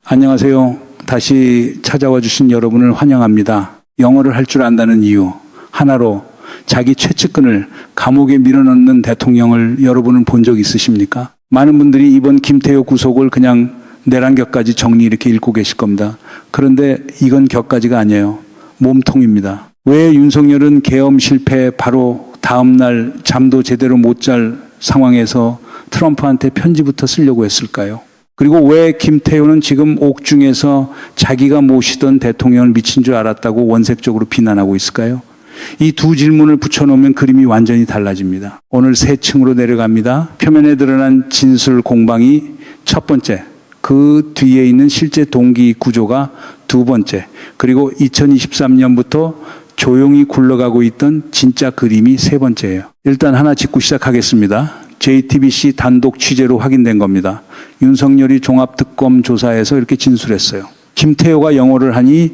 안녕하세요. 다시 찾아와 주신 여러분을 환영합니다. 영어를 할 줄 안다는 이유 하나로 자기 최측근을 감옥에 밀어넣는 대통령을 여러분은 본 적 있으십니까? 많은 분들이 이번 김태효 구속을 그냥 내란격까지 정리 이렇게 읽고 계실 겁니다. 그런데 이건 격까지가 아니에요. 몸통입니다. 왜 윤석열은 계엄 실패 바로 다음 날 잠도 제대로 못 잘 상황에서 트럼프한테 편지부터 쓰려고 했을까요? 그리고 왜 김태효는 지금 옥중에서 자기가 모시던 대통령을 미친 줄 알았다고 원색적으로 비난하고 있을까요? 이 두 질문을 붙여놓으면 그림이 완전히 달라집니다. 오늘 세 층으로 내려갑니다. 표면에 드러난 진술 공방이 첫 번째, 그 뒤에 있는 실제 동기 구조가 두 번째, 그리고 2023년부터 조용히 굴러가고 있던 진짜 그림이 세 번째예요. 일단 하나 짚고 시작하겠습니다. JTBC 단독 취재로 확인된 겁니다. 윤석열이 종합특검 조사에서 이렇게 진술했어요. 김태효가 영어를 하니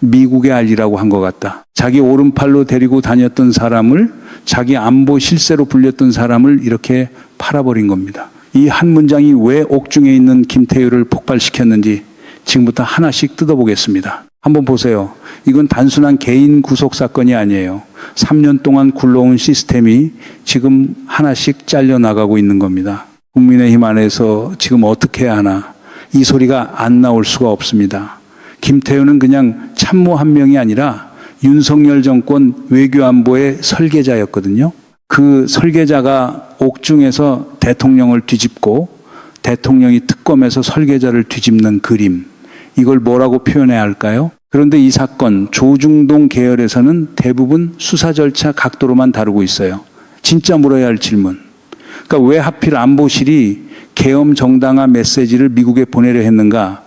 미국의 알리라고 한 것 같다. 자기 오른팔로 데리고 다녔던 사람을, 자기 안보 실세로 불렸던 사람을 이렇게 팔아버린 겁니다. 이 한 문장이 왜 옥중에 있는 김태효를 폭발시켰는지 지금부터 하나씩 뜯어보겠습니다. 한번 보세요. 이건 단순한 개인 구속 사건이 아니에요. 3년 동안 굴러온 시스템이 지금 하나씩 잘려나가고 있는 겁니다. 국민의힘 안에서 지금 어떻게 해야 하나, 이 소리가 안 나올 수가 없습니다. 김태효는 그냥 참모 한 명이 아니라 윤석열 정권 외교안보의 설계자였거든요. 그 설계자가 옥중에서 대통령을 뒤집고 대통령이 특검에서 설계자를 뒤집는 그림, 이걸 뭐라고 표현해야 할까요? 그런데 이 사건 조중동 계열에서는 대부분 수사 절차 각도로만 다루고 있어요. 진짜 물어야 할 질문. 그러니까 왜 하필 안보실이 계엄 정당화 메시지를 미국에 보내려 했는가?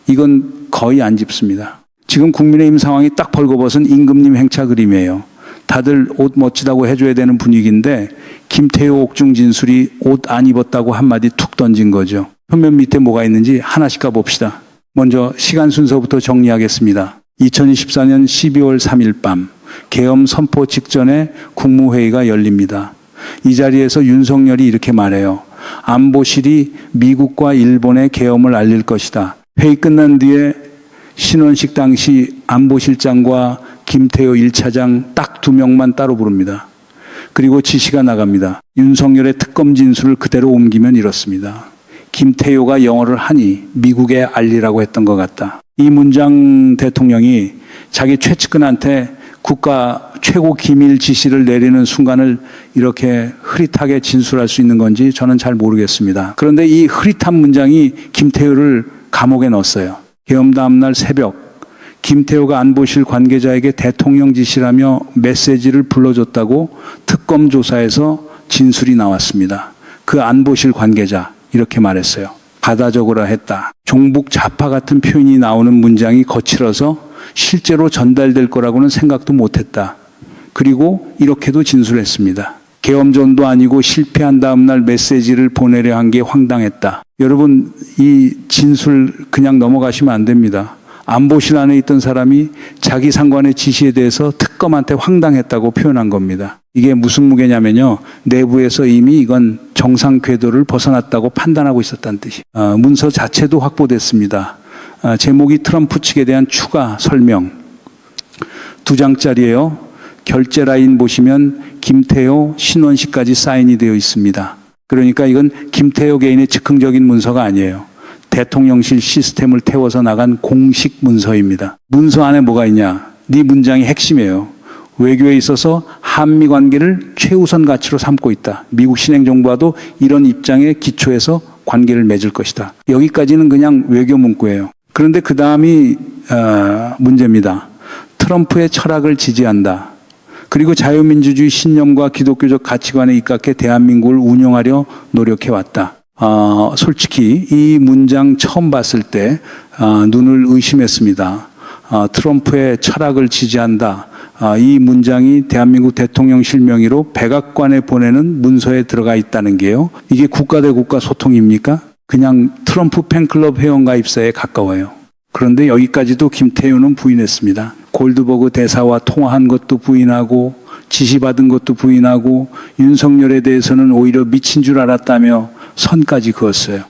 이건 거의 안 짚습니다. 지금 국민의힘 상황이 딱 벌거벗은 임금님 행차 그림이에요. 다들 옷 멋지다고 해줘야 되는 분위기인데 김태효 옥중 진술이 옷 안 입었다고 한마디 툭 던진 거죠. 표면 밑에 뭐가 있는지 하나씩 가봅시다. 먼저 시간 순서부터 정리하겠습니다. 2024년 12월 3일 밤 계엄 선포 직전에 국무회의가 열립니다. 이 자리에서 윤석열이 이렇게 말해요. 안보실이 미국과 일본에 계엄을 알릴 것이다. 회의 끝난 뒤에 신원식 당시 안보실장과 김태효 1차장 딱 2명만 따로 부릅니다. 그리고 지시가 나갑니다. 윤석열의 특검 진술을 그대로 옮기면 이렇습니다. 김태효가 영어를 하니 미국에 알리라고 했던 것 같다. 이 문장 대통령이 자기 최측근한테 국가 최고 기밀 지시를 내리는 순간을 이렇게 흐릿하게 진술할 수 있는 건지 저는 잘 모르겠습니다. 그런데 이 흐릿한 문장이 김태효를 감옥에 넣었어요. 계엄 다음 날 새벽 김태효가 안보실 관계자에게 대통령 지시라며 메시지를 불러줬다고 특검 조사에서 진술이 나왔습니다. 그 안보실 관계자 이렇게 말했어요. 받아 적으라 했다. 종북 좌파 같은 표현이 나오는 문장이 거칠어서 실제로 전달될 거라고는 생각도 못했다. 그리고 이렇게도 진술했습니다. 계엄전도 아니고 실패한 다음 날 메시지를 보내려 한 게 황당했다. 여러분, 이 진술 그냥 넘어가시면 안 됩니다. 안보실 안에 있던 사람이 자기 상관의 지시에 대해서 특검한테 황당했다고 표현한 겁니다. 이게 무슨 무게냐면요. 내부에서 이미 이건 정상 궤도를 벗어났다고 판단하고 있었다는 뜻이. 문서 자체도 확보됐습니다. 제목이 트럼프 측에 대한 추가 설명. 2장짜리예요. 결제 라인 보시면 김태효, 신원식까지 사인이 되어 있습니다. 그러니까 이건 김태효 개인의 즉흥적인 문서가 아니에요. 대통령실 시스템을 태워서 나간 공식 문서입니다. 문서 안에 뭐가 있냐? 네 문장이 핵심이에요. 외교에 있어서 한미 관계를 최우선 가치로 삼고 있다. 미국 신행정부와도 이런 입장에 기초해서 관계를 맺을 것이다. 여기까지는 그냥 외교 문구예요. 그런데 그 다음이 문제입니다. 트럼프의 철학을 지지한다. 그리고 자유민주주의 신념과 기독교적 가치관에 입각해 대한민국을 운영하려 노력해왔다. 솔직히 이 문장 처음 봤을 때 눈을 의심했습니다. 트럼프의 철학을 지지한다. 이 문장이 대한민국 대통령실 명의로 백악관에 보내는 문서에 들어가 있다는 게요. 이게 국가 대 국가 소통입니까? 그냥 트럼프 팬클럽 회원가입사에 가까워요. 그런데 여기까지도 김태효는 부인했습니다. 골드버그 대사와 통화한 것도 부인하고 지시받은 것도 부인하고 윤석열에 대해서는 오히려 미친 줄 알았다며 선까지 그었어요.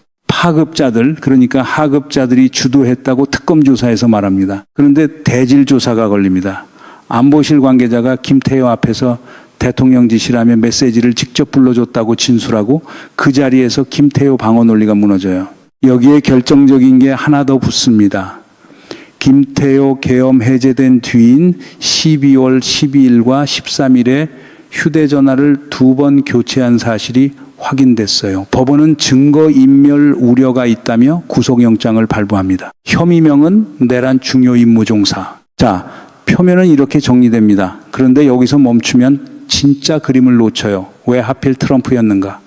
하급자들, 그러니까 하급자들이 주도했다고 특검 조사에서 말합니다. 그런데 대질 조사가 걸립니다. 안보실 관계자가 김태효 앞에서 대통령 지시라며 메시지를 직접 불러줬다고 진술하고 그 자리에서 김태효 방어 논리가 무너져요. 여기에 결정적인 게 하나 더 붙습니다. 김태효 계엄 해제된 뒤인 12월 12일과 13일에 휴대전화를 2번 교체한 사실이 확인됐어요. 법원은 증거인멸 우려가 있다며 구속영장을 발부합니다. 혐의명은 내란 중요 임무 종사. 자, 표면은 이렇게 정리됩니다. 그런데 여기서 멈추면 진짜 그림을 놓쳐요. 왜 하필 트럼프였는가?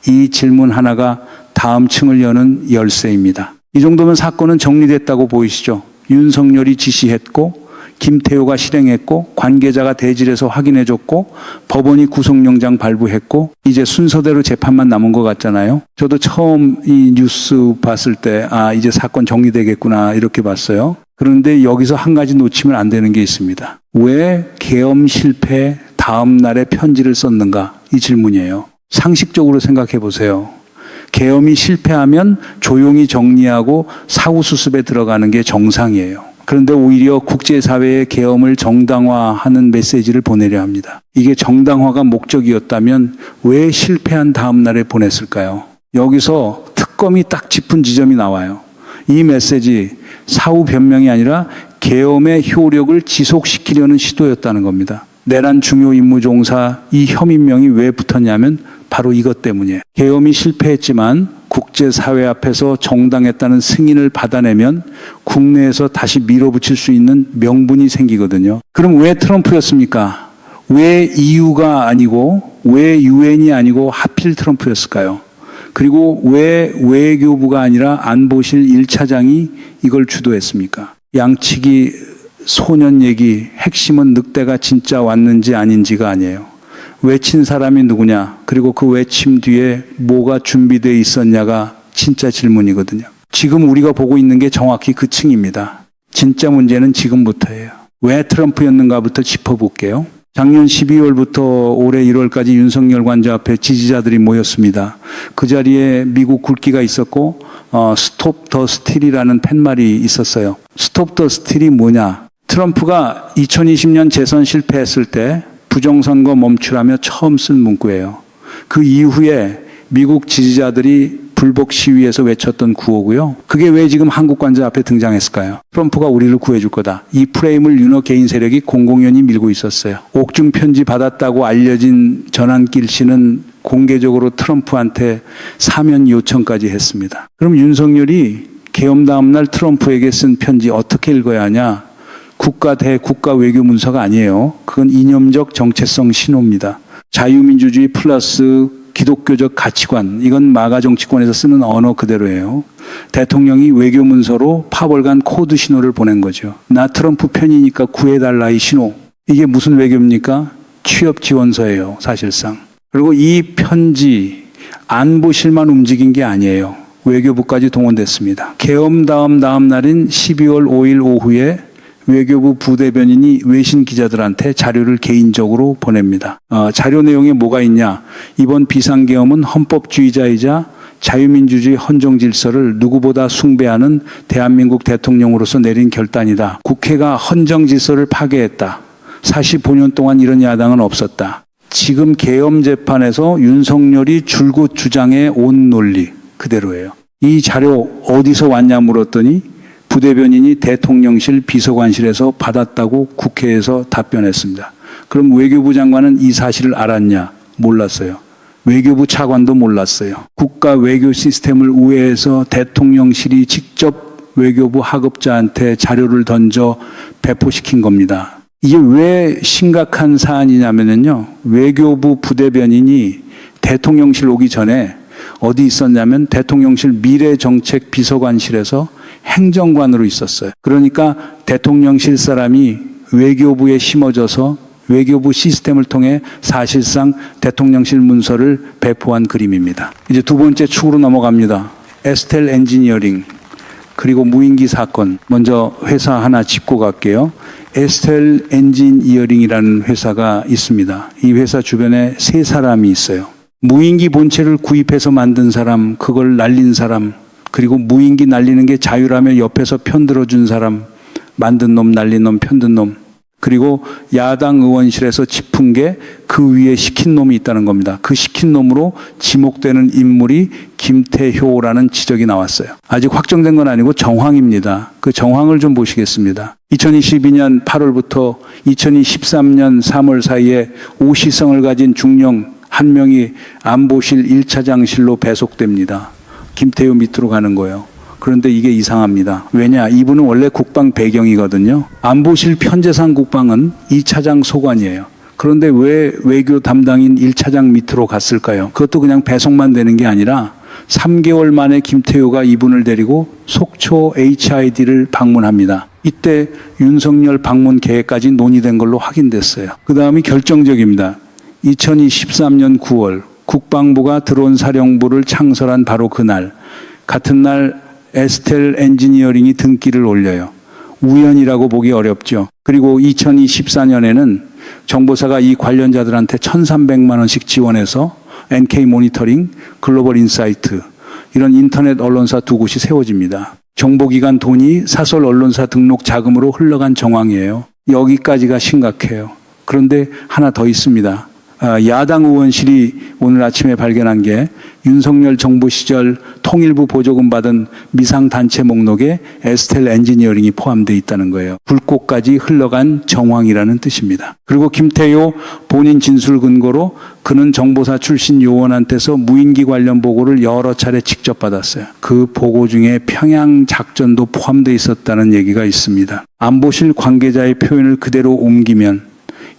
이 질문 하나가 다음 층을 여는 열쇠입니다. 이 정도면 사건은 정리됐다고 보이시죠? 윤석열이 지시했고 김태효가 실행했고 관계자가 대질해서 확인해줬고 법원이 구속영장 발부했고 이제 순서대로 재판만 남은 것 같잖아요. 저도 처음 이 뉴스 봤을 때 이제 사건 정리되겠구나 이렇게 봤어요. 그런데 여기서 한 가지 놓치면 안 되는 게 있습니다. 왜 계엄 실패 다음 날에 편지를 썼는가? 이 질문이에요. 상식적으로 생각해 보세요. 계엄이 실패하면 조용히 정리하고 사후수습에 들어가는 게 정상이에요. 그런데 오히려 국제사회의 계엄을 정당화하는 메시지를 보내려 합니다. 이게 정당화가 목적이었다면 왜 실패한 다음 날에 보냈을까요? 여기서 특검이 딱 짚은 지점이 나와요. 이 메시지 사후 변명이 아니라 계엄의 효력을 지속시키려는 시도였다는 겁니다. 내란 중요 임무 종사 이 혐의명이 왜 붙었냐면 바로 이것 때문이에요. 계엄이 실패했지만 국제사회 앞에서 정당했다는 승인을 받아내면 국내에서 다시 밀어붙일 수 있는 명분이 생기거든요. 그럼 왜 트럼프였습니까? 왜 EU가 아니고 왜 유엔이 아니고 하필 트럼프였을까요? 그리고 왜 외교부가 아니라 안보실 1차장이 이걸 주도했습니까? 양측이 소년 얘기, 핵심은 늑대가 진짜 왔는지 아닌지가 아니에요. 외친 사람이 누구냐, 그리고 그 외침 뒤에 뭐가 준비되어 있었냐가 진짜 질문이거든요. 지금 우리가 보고 있는 게 정확히 그 층입니다. 진짜 문제는 지금부터예요. 왜 트럼프였는가부터 짚어볼게요. 작년 12월부터 올해 1월까지 윤석열 관저 앞에 지지자들이 모였습니다. 그 자리에 미국 굵기가 있었고 스톱 더 스틸이라는 팻말이 있었어요. 스톱 더 스틸이 뭐냐? 트럼프가 2020년 재선 실패했을 때 부정선거 멈추라며 처음 쓴 문구예요. 그 이후에 미국 지지자들이 불복 시위에서 외쳤던 구호고요. 그게 왜 지금 한국 관저 앞에 등장했을까요? 트럼프가 우리를 구해줄 거다. 이 프레임을 윤호 개인 세력이 공공연히 밀고 있었어요. 옥중 편지 받았다고 알려진 전한길 씨는 공개적으로 트럼프한테 사면 요청까지 했습니다. 그럼 윤석열이 계엄 다음 날 트럼프에게 쓴 편지 어떻게 읽어야 하냐? 국가 대 국가 외교 문서가 아니에요. 그건 이념적 정체성 신호입니다. 자유민주주의 플러스 기독교적 가치관, 이건 마가 정치권에서 쓰는 언어 그대로예요. 대통령이 외교 문서로 파벌간 코드 신호를 보낸 거죠. 나 트럼프 편이니까 구해달라 이 신호. 이게 무슨 외교입니까? 취업 지원서예요, 사실상. 그리고 이 편지 안보실만 움직인 게 아니에요. 외교부까지 동원됐습니다. 계엄 다음 날인 12월 5일 오후에 외교부 부대변인이 외신 기자들한테 자료를 개인적으로 보냅니다. 자료 내용에 뭐가 있냐? 이번 비상계엄은 헌법주의자이자 자유민주주의 헌정질서를 누구보다 숭배하는 대한민국 대통령으로서 내린 결단이다. 국회가 헌정질서를 파괴했다. 45년 동안 이런 야당은 없었다. 지금 계엄 재판에서 윤석열이 줄곧 주장해 온 논리 그대로예요. 이 자료 어디서 왔냐 물었더니 부대변인이 대통령실 비서관실에서 받았다고 국회에서 답변했습니다. 그럼 외교부 장관은 이 사실을 알았냐? 몰랐어요. 외교부 차관도 몰랐어요. 국가 외교 시스템을 우회해서 대통령실이 직접 외교부 하급자한테 자료를 던져 배포시킨 겁니다. 이게 왜 심각한 사안이냐면요. 외교부 부대변인이 대통령실 오기 전에 어디 있었냐면 대통령실 미래정책 비서관실에서 행정관으로 있었어요. 그러니까 대통령실 사람이 외교부에 심어져서 외교부 시스템을 통해 사실상 대통령실 문서를 배포한 그림입니다. 이제 두 번째 축으로 넘어갑니다. 에스텔 엔지니어링 그리고 무인기 사건. 먼저 회사 하나 짚고 갈게요. 에스텔 엔지니어링이라는 회사가 있습니다. 이 회사 주변에 세 사람이 있어요. 무인기 본체를 구입해서 만든 사람, 그걸 날린 사람, 그리고 무인기 날리는 게 자유라며 옆에서 편들어준 사람, 만든 놈, 날린 놈, 편든 놈. 그리고 야당 의원실에서 짚은 게 그 위에 시킨 놈이 있다는 겁니다. 그 시킨 놈으로 지목되는 인물이 김태효라는 지적이 나왔어요. 아직 확정된 건 아니고 정황입니다. 그 정황을 좀 보시겠습니다. 2022년 8월부터 2023년 3월 사이에 오시성을 가진 중령 한 명이 안보실 1차장실로 배속됩니다. 김태효 밑으로 가는 거예요. 그런데 이게 이상합니다. 왜냐? 이분은 원래 국방 배경이거든요. 안보실 편재상 국방은 2차장 소관이에요. 그런데 왜 외교 담당인 1차장 밑으로 갔을까요? 그것도 그냥 배송만 되는 게 아니라 3개월 만에 김태효가 이분을 데리고 속초 HID를 방문합니다. 이때 윤석열 방문 계획까지 논의된 걸로 확인됐어요. 그 다음이 결정적입니다. 2023년 9월 국방부가 드론 사령부를 창설한 바로 그날, 같은 날 에스텔 엔지니어링이 등기를 올려요. 우연이라고 보기 어렵죠. 그리고 2024년에는 정보사가 이 관련자들한테 1,300만 원씩 지원해서 NK 모니터링, 글로벌 인사이트 이런 인터넷 언론사 두 곳이 세워집니다. 정보기관 돈이 사설 언론사 등록 자금으로 흘러간 정황이에요. 여기까지가 심각해요. 그런데 하나 더 있습니다. 야당 의원실이 오늘 아침에 발견한 게 윤석열 정부 시절 통일부 보조금 받은 미상단체 목록에 에스텔 엔지니어링이 포함되어 있다는 거예요. 불꽃까지 흘러간 정황이라는 뜻입니다. 그리고 김태효 본인 진술 근거로 그는 정보사 출신 요원한테서 무인기 관련 보고를 여러 차례 직접 받았어요. 그 보고 중에 평양 작전도 포함되어 있었다는 얘기가 있습니다. 안보실 관계자의 표현을 그대로 옮기면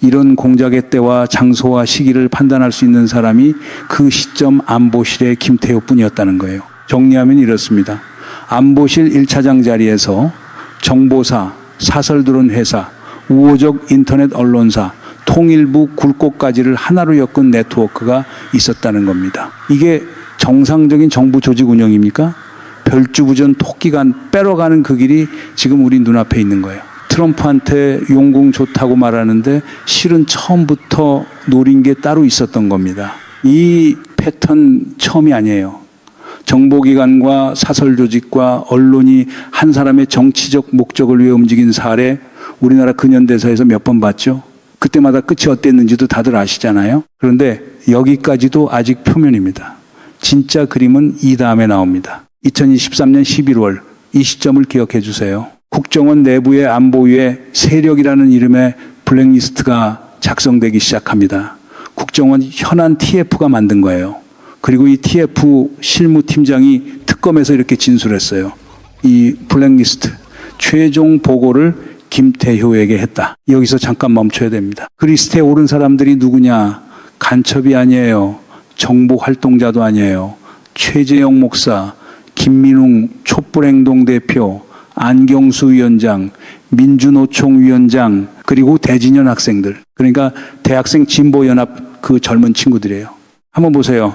이런 공작의 때와 장소와 시기를 판단할 수 있는 사람이 그 시점 안보실의 김태효뿐이었다는 거예요. 정리하면 이렇습니다. 안보실 1차장 자리에서 정보사, 사설드론 회사, 우호적 인터넷 언론사, 통일부 굴곡까지를 하나로 엮은 네트워크가 있었다는 겁니다. 이게 정상적인 정부 조직 운영입니까? 별주부전 토끼가 빼러가는 그 길이 지금 우리 눈앞에 있는 거예요. 트럼프한테 용궁 좋다고 말하는데 실은 처음부터 노린 게 따로 있었던 겁니다. 이 패턴 처음이 아니에요. 정보기관과 사설조직과 언론이 한 사람의 정치적 목적을 위해 움직인 사례 우리나라 근현대사에서 몇 번 봤죠. 그때마다 끝이 어땠는지도 다들 아시잖아요. 그런데 여기까지도 아직 표면입니다. 진짜 그림은 이 다음에 나옵니다. 2023년 11월 이 시점을 기억해 주세요. 국정원 내부의 안보위에 세력이라는 이름의 블랙리스트가 작성되기 시작합니다. 국정원 현안 TF가 만든 거예요. 그리고 이 TF 실무팀장이 특검에서 이렇게 진술했어요. 이 블랙리스트 최종 보고를 김태효에게 했다. 여기서 잠깐 멈춰야 됩니다. 그 리스트에 오른 사람들이 누구냐? 간첩이 아니에요. 정보 활동자도 아니에요. 최재형 목사, 김민웅 촛불행동 대표, 안경수 위원장, 민주노총 위원장, 그리고 대진현 학생들. 그러니까 대학생 진보연합 그 젊은 친구들이에요. 한번 보세요.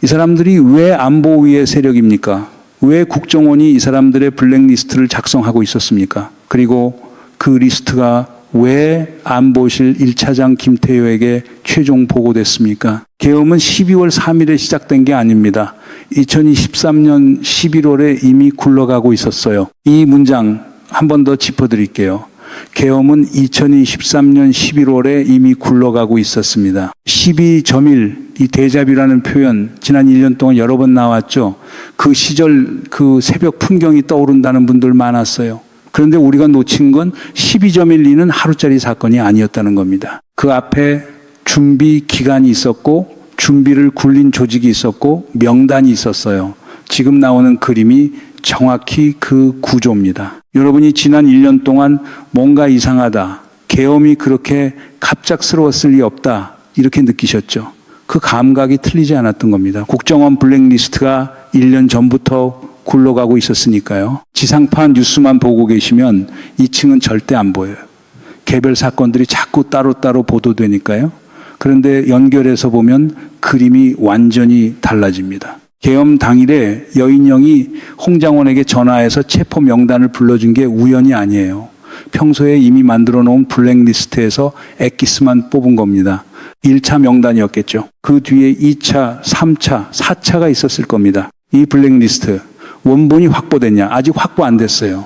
이 사람들이 왜 안보위의 세력입니까? 왜 국정원이 이 사람들의 블랙리스트를 작성하고 있었습니까? 그리고 그 리스트가 왜 안보실 1차장 김태효에게 최종 보고됐습니까? 계엄은 12월 3일에 시작된 게 아닙니다. 2023년 11월에 이미 굴러가고 있었어요. 이 문장 한 번 더 짚어드릴게요. 계엄은 2023년 11월에 이미 굴러가고 있었습니다. 12점일, 이 데자뷰라는 표현 지난 1년 동안 여러 번 나왔죠. 그 시절 그 새벽 풍경이 떠오른다는 분들 많았어요. 그런데 우리가 놓친 건 12.12는 하루짜리 사건이 아니었다는 겁니다. 그 앞에 준비 기간이 있었고 준비를 굴린 조직이 있었고 명단이 있었어요. 지금 나오는 그림이 정확히 그 구조입니다. 여러분이 지난 1년 동안 뭔가 이상하다, 계엄이 그렇게 갑작스러웠을 리 없다 이렇게 느끼셨죠. 그 감각이 틀리지 않았던 겁니다. 국정원 블랙리스트가 1년 전부터 굴러가고 있었으니까요. 지상파 뉴스만 보고 계시면 2층은 절대 안 보여요. 개별 사건들이 자꾸 따로따로 보도되니까요. 그런데 연결해서 보면 그림이 완전히 달라집니다. 계엄 당일에 여인영이 홍장원에게 전화해서 체포 명단을 불러준 게 우연이 아니에요. 평소에 이미 만들어 놓은 블랙리스트에서 엑기스만 뽑은 겁니다. 1차 명단이었겠죠. 그 뒤에 2차, 3차, 4차가 있었을 겁니다. 이 블랙리스트 원본이 확보됐냐? 아직 확보 안 됐어요.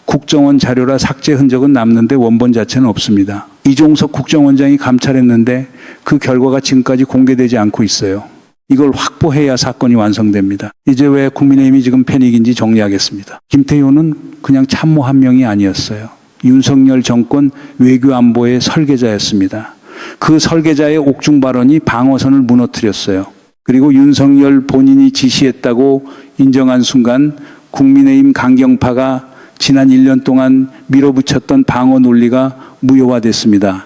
국정원 자료라 삭제 흔적은 남는데 원본 자체는 없습니다. 이종석 국정원장이 감찰했는데 그 결과가 지금까지 공개되지 않고 있어요. 이걸 확보해야 사건이 완성됩니다. 이제 왜 국민의힘이 지금 패닉인지 정리하겠습니다. 김태효는 그냥 참모 한 명이 아니었어요. 윤석열 정권 외교안보의 설계자였습니다. 그 설계자의 옥중 발언이 방어선을 무너뜨렸어요. 그리고 윤석열 본인이 지시했다고 인정한 순간 국민의힘 강경파가 지난 1년 동안 밀어붙였던 방어 논리가 무효화됐습니다.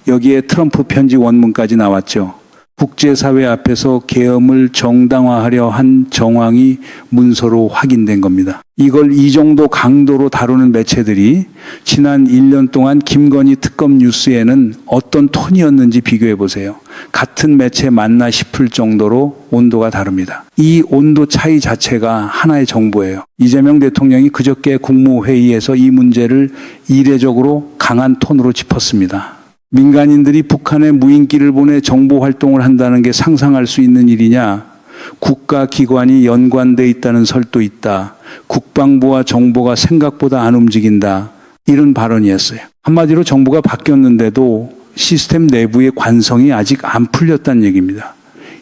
여기에 트럼프 편지 원문까지 나왔죠. 국제사회 앞에서 계엄을 정당화하려 한 정황이 문서로 확인된 겁니다. 이걸 이 정도 강도로 다루는 매체들이 지난 1년 동안 김건희 특검 뉴스에는 어떤 톤이었는지 비교해 보세요. 같은 매체 맞나 싶을 정도로 온도가 다릅니다. 이 온도 차이 자체가 하나의 정보예요. 이재명 대통령이 그저께 국무회의에서 이 문제를 이례적으로 강한 톤으로 짚었습니다. 민간인들이 북한에 무인기를 보내 정보 활동을 한다는 게 상상할 수 있는 일이냐? 국가기관이 연관돼 있다는 설도 있다. 국방부와 정보가 생각보다 안 움직인다. 이런 발언이었어요. 한마디로 정부가 바뀌었는데도 시스템 내부의 관성이 아직 안 풀렸다는 얘기입니다.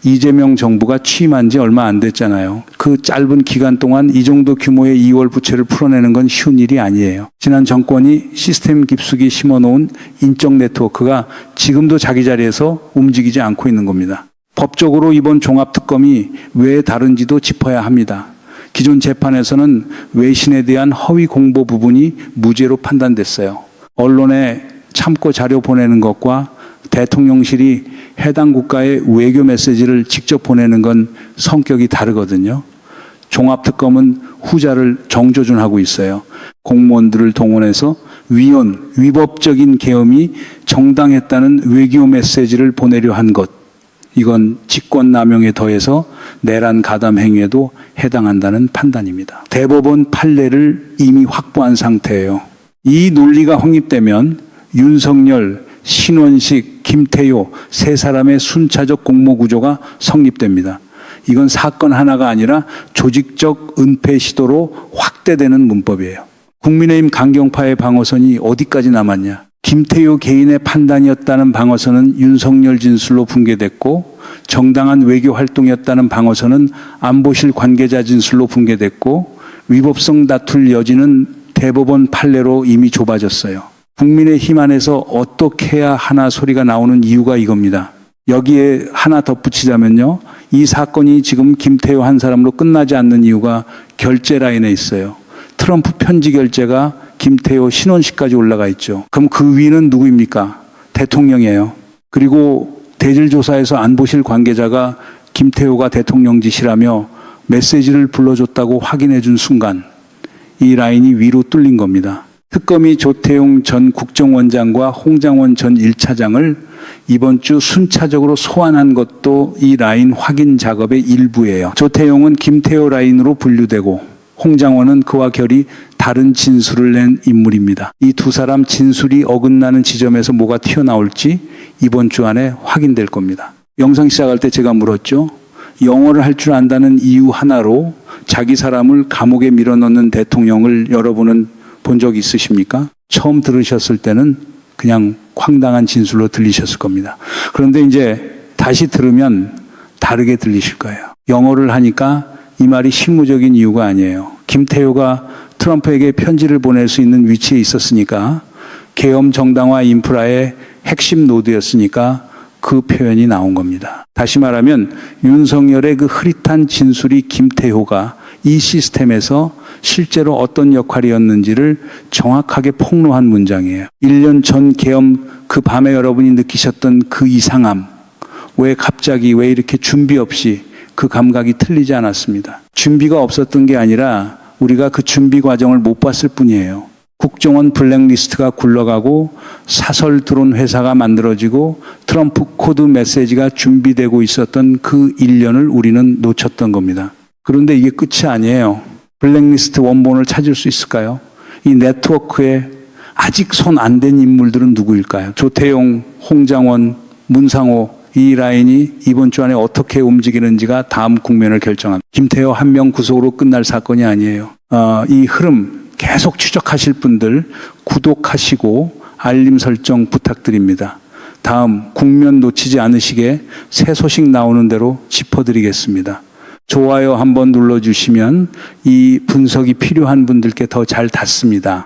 이재명 정부가 취임한 지 얼마 안 됐잖아요. 그 짧은 기간 동안 이 정도 규모의 2월 부채를 풀어내는 건 쉬운 일이 아니에요. 지난 정권이 시스템 깊숙이 심어놓은 인적 네트워크가 지금도 자기 자리에서 움직이지 않고 있는 겁니다. 법적으로 이번 종합특검이 왜 다른지도 짚어야 합니다. 기존 재판에서는 외신에 대한 허위 공보 부분이 무죄로 판단됐어요. 언론에 참고 자료 보내는 것과 대통령실이 해당 국가의 외교 메시지를 직접 보내는 건 성격이 다르거든요. 종합특검은 후자를 정조준하고 있어요. 공무원들을 동원해서 위법적인 계엄이 정당했다는 외교 메시지를 보내려 한 것. 이건 직권남용에 더해서 내란 가담 행위에도 해당한다는 판단입니다. 대법원 판례를 이미 확보한 상태예요. 이 논리가 확립되면 윤석열, 신원식, 김태효 세 사람의 순차적 공모구조가 성립됩니다. 이건 사건 하나가 아니라 조직적 은폐 시도로 확대되는 문법이에요. 국민의힘 강경파의 방어선이 어디까지 남았냐? 김태효 개인의 판단이었다는 방어선은 윤석열 진술로 붕괴됐고, 정당한 외교 활동이었다는 방어선은 안보실 관계자 진술로 붕괴됐고, 위법성 다툴 여지는 대법원 판례로 이미 좁아졌어요. 국민의힘 안에서 어떻게 해야 하나 소리가 나오는 이유가 이겁니다. 여기에 하나 덧붙이자면요. 이 사건이 지금 김태효 한 사람으로 끝나지 않는 이유가 결제 라인에 있어요. 트럼프 편지 결제가 김태효 신원식까지 올라가 있죠. 그럼 그 위는 누구입니까? 대통령이에요. 그리고 대질조사에서 안보실 관계자가 김태효가 대통령 짓이라며 메시지를 불러줬다고 확인해 준 순간 이 라인이 위로 뚫린 겁니다. 특검이 조태용 전 국정원장과 홍장원 전 1차장을 이번 주 순차적으로 소환한 것도 이 라인 확인 작업의 일부예요. 조태용은 김태효 라인으로 분류되고 홍장원은 그와 결이 다른 진술을 낸 인물입니다. 이 두 사람 진술이 어긋나는 지점에서 뭐가 튀어나올지 이번 주 안에 확인될 겁니다. 영상 시작할 때 제가 물었죠. 영어를 할 줄 안다는 이유 하나로 자기 사람을 감옥에 밀어넣는 대통령을 여러분은 본 적 있으십니까? 처음 들으셨을 때는 그냥 황당한 진술로 들리셨을 겁니다. 그런데 이제 다시 들으면 다르게 들리실 거예요. 영어를 하니까 이 말이 실무적인 이유가 아니에요. 김태효가 트럼프에게 편지를 보낼 수 있는 위치에 있었으니까, 계엄 정당화 인프라의 핵심 노드였으니까 그 표현이 나온 겁니다. 다시 말하면 윤석열의 그 흐릿한 진술이 김태효가 이 시스템에서 실제로 어떤 역할이었는지를 정확하게 폭로한 문장이에요. 1년 전 계엄 그 밤에 여러분이 느끼셨던 그 이상함, 왜 갑자기 왜 이렇게 준비 없이 그 감각이 틀리지 않았습니다. 준비가 없었던 게 아니라 우리가 그 준비 과정을 못 봤을 뿐이에요. 국정원 블랙리스트가 굴러가고 사설 드론 회사가 만들어지고 트럼프 코드 메시지가 준비되고 있었던 그 1년을 우리는 놓쳤던 겁니다. 그런데 이게 끝이 아니에요. 블랙리스트 원본을 찾을 수 있을까요? 이 네트워크에 아직 손 안 댄 인물들은 누구일까요? 조태용, 홍장원, 문상호 이 라인이 이번 주 안에 어떻게 움직이는지가 다음 국면을 결정합니다. 김태호 한 명 구속으로 끝날 사건이 아니에요. 이 흐름 계속 추적하실 분들 구독하시고 알림 설정 부탁드립니다. 다음 국면 놓치지 않으시게 새 소식 나오는 대로 짚어드리겠습니다. 좋아요 한번 눌러주시면 이 분석이 필요한 분들께 더 잘 닿습니다.